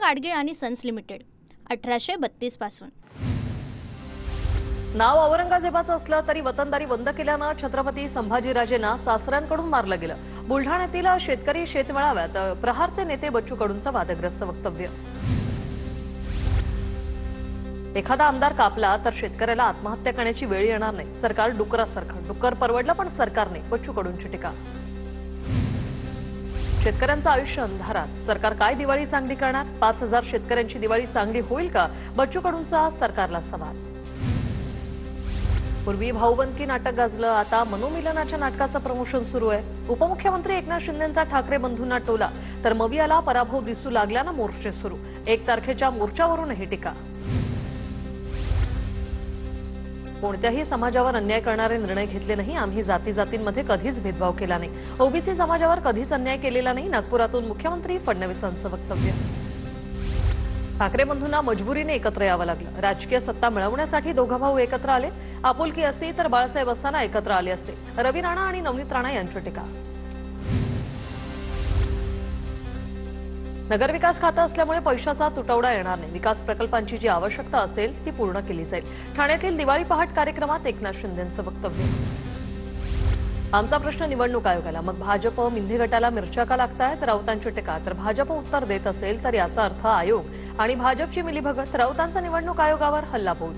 गाडगीळ आणि sons limited 1832 पासून। नाव औरंगजेबाचं असलं तरी वतनदारी बंद केल्यानं छत्रपती संभाजीराजेंना सासऱ्यांकडून मारलं गेलं। बुलढाण्यातील शेतकरी शेतमेळाव्यात प्रहारचे नेते बच्चू कडूंचं वादग्रस्त वक्तव्य। एखादा आमदार कापला तर शेतकऱ्याला आत्महत्या करण्याची वेळ येणार नाही, सरकार डुकरासारखं। डुक्कर परवडलं पण सरकारने, बच्चू कडूंची टीका। शेतकऱ्यांचं आयुष्य अंधारात, सरकार काय दिवाळी चांगली करणार? 5000 शेतकऱ्यांची दिवाळी चांगली होईल का? बच्चू कडूंचा सरकारला सवाल। पूर्वी भाऊबंदकी नाटक गाजलं, आता मनोमिलनाच्या नाटकाचं प्रमोशन सुरू आहे। उपमुख्यमंत्री एकनाथ शिंदेंचा ठाकरे बंधूंना टोला, तर मवियाला पराभव दिसू लागल्यानं मोर्चे सुरू। 1 तारखेच्या मोर्चावरूनही टीका। कोणत्याही समाजावर अन्याय करणारे निर्णय घेतले नाही, आम्ही जाती-जातींमध्ये कधीच भेदभाव केला नाही, ओबीसी समाजावर कधीच अन्याय केलेला नाही, नागपुरातून मुख्यमंत्री फडणवीसांचं वक्तव्य। ठाकरे बंधूंना मजबुरीने एकत्र यावं लागलं, राजकीय सत्ता मिळवण्यासाठी दोघं भाऊ एकत्र आले, आपुलकी असती तर बाळासाहेब असताना एकत्र आले असते, रवी राणा आणि नवनीत राणा यांची टीका। नगरविकास खातं असल्यामुळे पैशाचा तुटवडा येणार नाही, विकास प्रकल्पांची जी आवश्यकता असेल ती पूर्ण केली जाईल, ठाण्यातील दिवाळी पहाट कार्यक्रमात एकनाथ शिंदेंचं वक्तव्य। आमचा प्रश्न निवडणूक आयोगाला, मग भाजप मिंधी गटाला मिरच्या का लागतायत? राऊतांची टीका, तर भाजप उत्तर देत असेल तर याचा अर्थ आयोग आणि भाजपची मिलीभगत, राऊतांचा निवडणूक आयोगावर हल्लाबोल।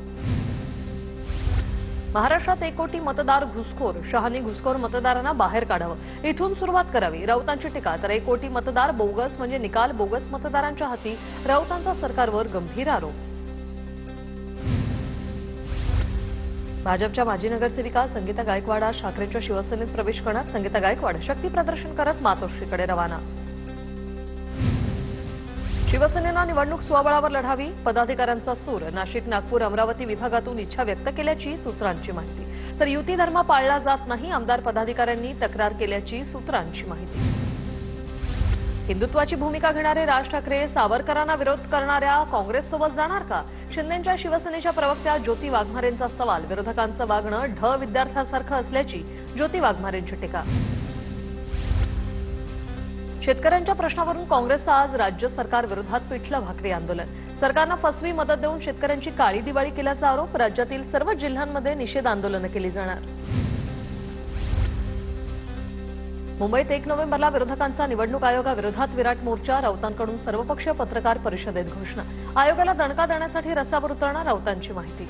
महाराष्ट्रात 1 कोटी मतदार घुसखोर, शहांनी घुसखोर मतदारांना बाहेर काढावं, इथून सुरुवात करावी, राऊतांची टीका, तर 1 कोटी मतदार बोगस म्हणजे निकाल बोगस मतदारांच्या हाती, राऊतांचा सरकारवर गंभीर आरोप। भाजपच्या माजी नगरसेविका संगीता गायकवाड आज ठाकरेंच्या शिवसेनेत प्रवेश करणार, संगीता गायकवाड शक्ती प्रदर्शन करत मातोश्रीकडे रवाना। शिवसेनेनं निवडणूक स्वबळावर लढावी, पदाधिकाऱ्यांचा सूर, नाशिक नागपूर अमरावती विभागातून इच्छा व्यक्त केल्याची सूत्रांची माहिती, तर युती धर्म पाळला जात नाही, आमदार पदाधिकाऱ्यांनी तक्रार केल्याची सूत्रांची माहिती। हिंदुत्वाची भूमिका घेणारे राज ठाकरे सावरकरांना विरोध करणाऱ्या काँग्रेससोबत जाणार का? शिंदेंच्या शिवसेनेच्या प्रवक्त्या ज्योती वाघमारेंचा सवाल, विरोधकांचं वागणं ढ विद्यार्थ्यांसारखं असल्याची ज्योती वाघमारेंची टीका। शेतकऱ्यांच्या प्रश्नावरून काँग्रेसचं आज राज्य सरकार विरोधात पिठलं भाकरी आंदोलन, सरकारनं फसवी मदत देऊन शेतकऱ्यांची काळी दिवाळी केल्याचा आरोप, राज्यातील सर्व जिल्ह्यांमध्ये निषेध आंदोलनं केली जाणार। मुंबईत 1 नोव्हेंबरला विरोधकांचा निवडणूक आयोगाविरोधात विराट मोर्चा, राऊतांकडून सर्वपक्षीय पत्रकार परिषदेत घोषणा, आयोगाला दणका देण्यासाठी रस्त्यावर उतरणार, राऊतांची माहिती।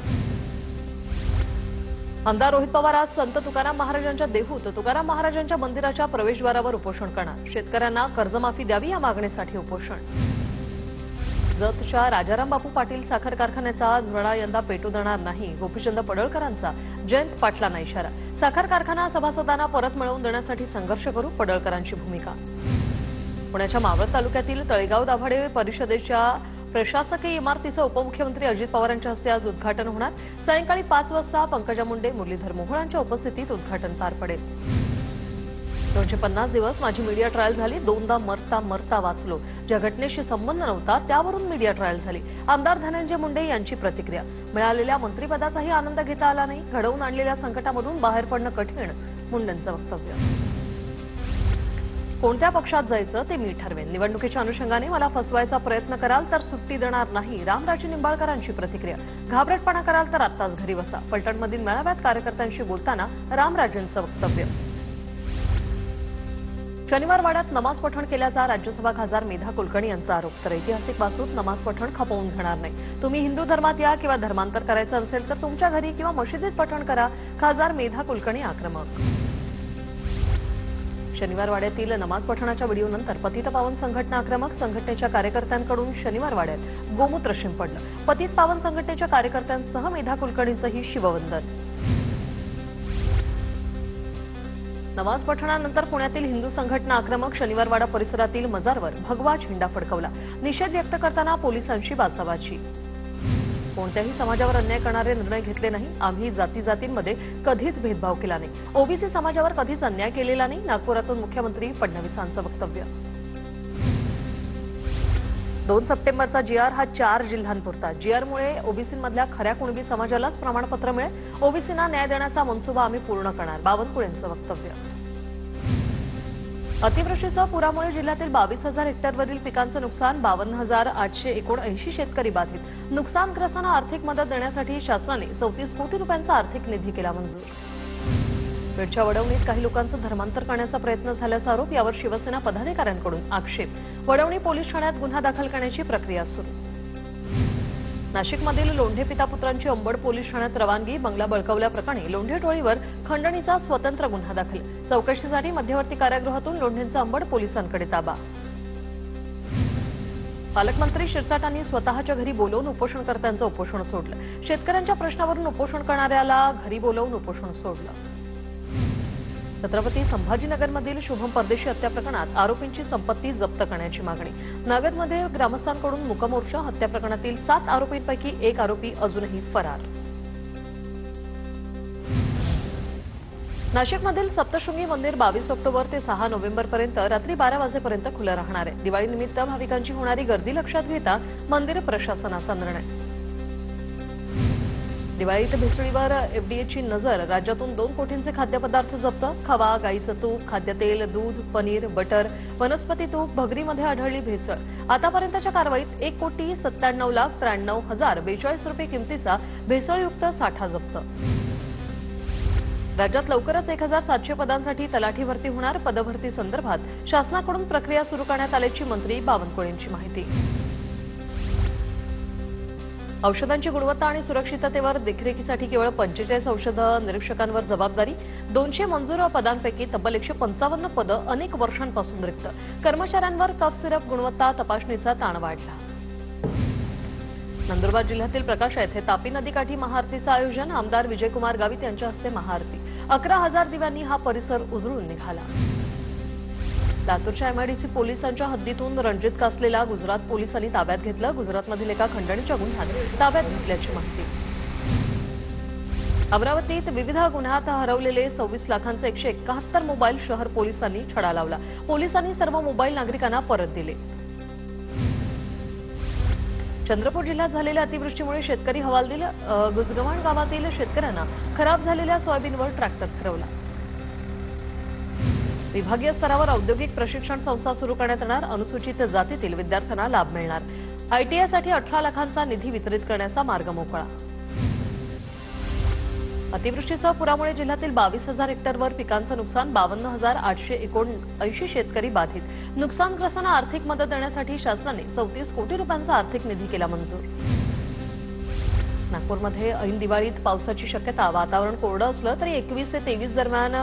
आमदार रोहित पवार आज संत तुकाराम महाराजांच्या देहूत तुकाराम महाराजांच्या मंदिराच्या प्रवेशद्वारावर उपोषण करणार, शेतकऱ्यांना कर्जमाफी द्यावी या मागणीसाठी उपोषण। जतच्या राजाराम बापू पाटील साखर कारखान्याचा झळा यंदा पेटू देणार नाही, गोपीचंद पडळकरांचा जयंत पाटलांना इशारा, साखर कारखाना सभासदांना परत मिळवून देण्यासाठी संघर्ष करू, पडळकरांची भूमिका। पुण्याच्या मावळ तालुक्यातील तळेगाव दाभाडे परिषदेच्या प्रशासकीय इमारतीचं उपमुख्यमंत्री अजित पवारांच्या हस्ते आज उद्घाटन होणार, सायंकाळी 5 वाजता पंकजा मुंडे मुरलीधर मोहोळांच्या उपस्थितीत उद्घाटन पार पडेल। 250 दिवस माझी मीडिया ट्रायल झाली, 2दा मरता मरता वाचलो, ज्या घटनेशी संबंध नव्हता त्यावरून मीडिया ट्रायल झाली, आमदार धनंजय मुंडे यांची प्रतिक्रिया। मिळालेल्या मंत्रिपदाचाही आनंद घेता आला नाही, घडवून आणलेल्या संकटामधून बाहेर पडणं कठीण, मुंडेंचं वक्तव्य। कोणत्या पक्षात जायचं ते मी ठरवेन, निवडणुकीच्या अनुषंगाने मला फसवायचा प्रयत्न कराल तर सुट्टी देणार नाही, रामराजे निंबाळकरांची प्रतिक्रिया, घाबरटपणा कराल तर आत्ताच घरी बसा, फलटणमधील मेळाव्यात कार्यकर्त्यांशी बोलताना रामराजेंचं वक्तव्य। शनिवार वाड्यात नमाज पठण केल्याचा राज्यसभा खासदार मेधा कुलकर्णी यांचा आरोप, तर ऐतिहासिक वास्तूत नमाज पठण खपवून घेणार नाही, तुम्ही हिंदू धर्मात या किंवा धर्मांतर करायचं असेल तर तुमच्या घरी किंवा मशिदीत पठण करा, खासदार मेधा कुलकर्णी आक्रमक। शनिवार वाड्यातील नमाज पठणाच्या व्हिडिओनंतर पतित पावन संघटना आक्रमक, संघटनेच्या कार्यकर्त्यांकडून शनिवार वाड्यात गोमूत्र शिंपडलं, पतित पावन संघटनेच्या कार्यकर्त्यांसह मेधा कुलकर्णींचंही शिववंदन। नमाज पठणानंतर पुण्यातील हिंदू संघटना आक्रमक, शनिवारवाडा परिसरातील मजारवर भगवा झेंडा फडकवला, निषेध व्यक्त करताना पोलिसांशी बाचाबाची। कोणत्याही समाजावर अन्याय करणारे निर्णय घेतले नाही, आम्ही जाती-जातींमध्ये कधीच भेदभाव केला नाही, ओबीसी समाजावर कधीच अन्याय केलेला नाही, नागपुरातून मुख्यमंत्री फडणवीसांचं वक्तव्य। 2 सप्टेंबरचा जीआर हा 4 जिल्ह्यांपुरता, जीआरमुळे ओबीसीमधल्या खऱ्या कुणबी समाजालाच प्रमाणपत्र मिळेल, ओबीसींना न्याय देण्याचा मनसुबा आम्ही पूर्ण करणार, बावनकुळेंचं वक्तव्य। अतिवृष्टीसह पुरामुळे जिल्ह्यातील 22,000 हेक्टरवरील पिकांचं नुकसान, 52,879 शेतकरी बाधित. नुकसानग्रस्तांना आर्थिक मदत देण्यासाठी शासनाने 34 कोटी रुपयांचा आर्थिक निधी केला मंजूर. बीडच्या वडवणीत काही लोकांचं धर्मांतर करण्याचा प्रयत्न झाल्याचा आरोप, यावर शिवसेना पदाधिकाऱ्यांकडून आक्षेप. वडवणी पोलीस ठाण्यात गुन्हा दाखल करण्याची प्रक्रिया सुरू. नाशिकमधील लोंढे पिता पुत्रांची अंबड पोलीस ठाण्यात रवानगी, बंगला बळकावल्याप्रकरणी लोंढे टोळीवर खंडणीचा स्वतंत्र गुन्हा दाखल. चौकशीसाठी मध्यवर्ती कारागृहातून लोंढेंचा अंबड पोलिसांकडे ताबा. पालकमंत्री शिरसाटांनी स्वतःच्या घरी बोलवून उपोषणकर्त्यांचं उपोषण सोडलं. शेतकऱ्यांच्या प्रश्नावरून उपोषण करणाऱ्याला घरी बोलवून उपोषण सोडलं. छत्रपती संभाजीनगरमधील शुभम परदेशी हत्या प्रकरणात आरोपींची संपत्ती जप्त करण्याची मागणी. नगरमध्ये ग्रामस्थांकडून मूकमोर्चा. हत्या प्रकरणातील 7 आरोपींपैकी एक आरोपी अजूनही फरार. नाशिकमधील सप्तशृंगी मंदिर 22 ऑक्टोबर ते 6 नोव्हेंबरपर्यंत रात्री 12 वाजेपर्यंत खुलं राहणार आहे. दिवाळीनिमित्त भाविकांची होणारी गर्दी लक्षात घेता मंदिर प्रशासनाचा निर्णय. दिवाळीत भेसळीवर एफडीएची नजर. राज्यातून 2 कोटींचे खाद्यपदार्थ जप्त. खवा, गाईचं तूप, खाद्यतेल, दूध, पनीर, बटर, वनस्पती तूप, भगरीमध्ये आढळली भेसळ. आतापर्यंतच्या कारवाईत 1,97,93,042 रुपये किमतीचा भेसळयुक्त साठा जप्त. राज्यात लवकरच 1,700 पदांसाठी तलाठी भरती होणार. पदभरती संदर्भात शासनाकडून प्रक्रिया सुरू करण्यात आल्याची मंत्री बावनकुळेंची माहिती. औषधांची गुणवत्ता आणि सुरक्षिततेवर देखरेखीसाठी केवळ 45 औषध निरीक्षकांवर जबाबदारी. 200 मंजूर पदांपैकी तब्बल 155 पदं अनेक वर्षांपासून रिक्त. कर्मचाऱ्यांवर कफ सिरप गुणवत्ता तपासणीचा ताण वाढला. नंदुरबार जिल्ह्यातील प्रकाशा येथे तापी नदीकाठी महाआरतीचं आयोजन. आमदार विजयकुमार गावित यांच्या हस्ते महाआरती. 11,000 दिव्यांनी हा परिसर उजळून निघाला. लातूरच्या एमआयडीसी पोलिसांच्या हद्दीतून रणजित कासलेला गुजरात पोलिसांनी ताब्यात घेतलं. गुजरातमधील एका खंडणीच्या गुन्ह्यात ताब्यात घेतल्याची माहिती. अमरावतीत विविध गुन्ह्यात हरवलेले 26 लाखांचे 171 मोबाईल शहर पोलिसांनी छडा लावला. पोलिसांनी सर्व मोबाईल नागरिकांना परत दिले. चंद्रपूर जिल्ह्यात झालेल्या अतिवृष्टीमुळे शेतकरी हवालदिल. गुजगव्हाण गावातील शेतकऱ्यांना खराब झालेल्या सोयाबीनवर ट्रॅक्टर फिरवला. विभागीय स्तरावर औद्योगिक प्रशिक्षण संस्था सुरू करण्यात येणार. अनुसूचित जातीतील विद्यार्थ्यांना लाभ मिळणार. आयटीआयसाठी 18 लाखांचा निधी वितरित करण्याचा मार्ग मोकळा. अतिवृष्टीसह पुरामुळे जिल्ह्यातील 22,000 हेक्टरवर पिकांचं नुकसान, 52,879 शेतकरी बाधित. नुकसानग्रस्तांना आर्थिक मदत देण्यासाठी शासनाने 34 कोटी रुपयांचा आर्थिक निधी केला मंजूर. नागपूरमध्ये ऐन दिवाळीत पावसाची शक्यता. वातावरण कोरडं असलं तरी 21 ते 23 दरम्यान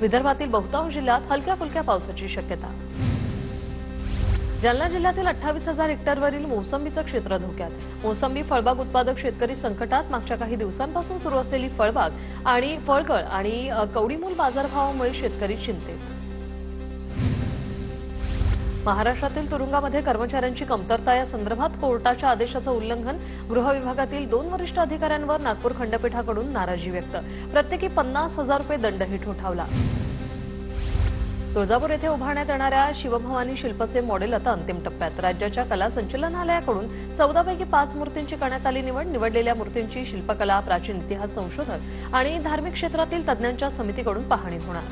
विदर्भातील बहुतांश जिल्ह्यात हलक्या फुलक्या पावसाची शक्यता. जालना जिल्ह्यातील 28,000 हेक्टरवरील मोसंबीचं क्षेत्र धोक्यात. मोसंबी फळबाग उत्पादक शेतकरी संकटात. मागच्या काही दिवसांपासून सुरू असलेली फळबाग आणि फळगळ आणि कवडीमूल बाजारभावामुळे शेतकरी चिंतेत. महाराष्ट्रातील तुरुंगामध्ये कर्मचाऱ्यांची कमतरता. या संदर्भात कोर्टाच्या आदेशाचं उल्लंघन. गृह विभागातील 2 वरिष्ठ अधिकाऱ्यांवर नागपूर खंडपीठाकडून नाराजी व्यक्त. प्रत्येकी 50,000 रुपये दंडही ठोठावला. तुळजापूर येथे उभारण्यात येणाऱ्या शिवभवानी शिल्पचे मॉडेल आता अंतिम टप्प्यात. राज्याच्या कला संचालनालयाकडून 14 पैकी 5 मूर्तींची करण्यात आली निवड. निवडलेल्या मूर्तींची शिल्पकला, प्राचीन इतिहास संशोधक आणि धार्मिक क्षेत्रातील तज्ज्ञांच्या समितीकडून पाहणी होणार.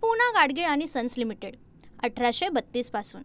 पूना गाडगीळ आणि सन्स लिमिटेड 1832 पासून